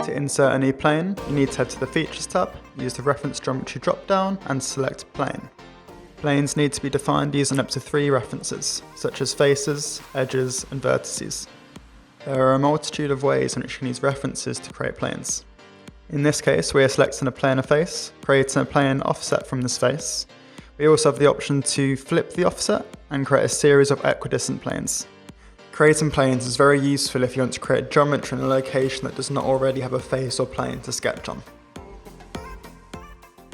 To insert a new plane, you need to head to the Features tab, use the Reference Geometry drop-down and select Plane. Planes need to be defined using up to 3 references, such as faces, edges and vertices. There are a multitude of ways in which you can use references to create planes. In this case, we are selecting a planar face, creating a plane offset from this face. We also have the option to flip the offset and create a series of equidistant planes. Creating planes is very useful if you want to create geometry in a location that does not already have a face or plane to sketch on.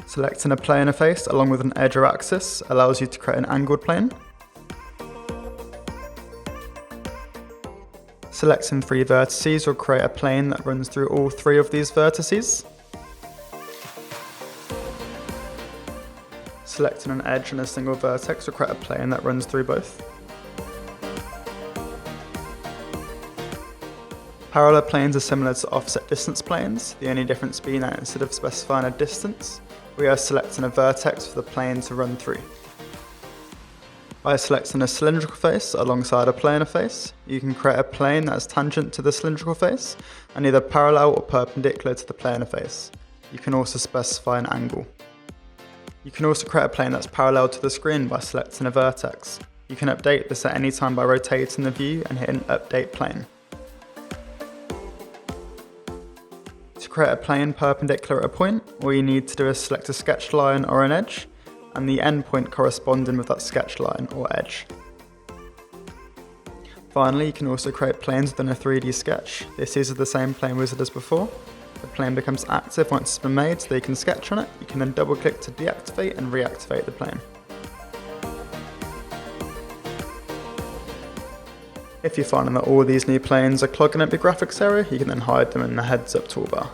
Selecting a planar face along with an edge or axis allows you to create an angled plane. Selecting 3 vertices will create a plane that runs through all 3 of these vertices. Selecting an edge and a single vertex will create a plane that runs through both. Parallel planes are similar to offset distance planes, the only difference being that instead of specifying a distance, we are selecting a vertex for the plane to run through. By selecting a cylindrical face alongside a planar face, you can create a plane that is tangent to the cylindrical face and either parallel or perpendicular to the planar face. You can also specify an angle. You can also create a plane that's parallel to the screen by selecting a vertex. You can update this at any time by rotating the view and hitting Update Plane. To create a plane perpendicular at a point, all you need to do is select a sketch line or an edge, and the endpoint corresponding with that sketch line or edge. Finally, you can also create planes within a 3D sketch. This uses the same plane wizard as before. The plane becomes active once it's been made so that you can sketch on it. You can then double click to deactivate and reactivate the plane. If you're finding that all these new planes are clogging up your graphics area, you can then hide them in the heads up toolbar.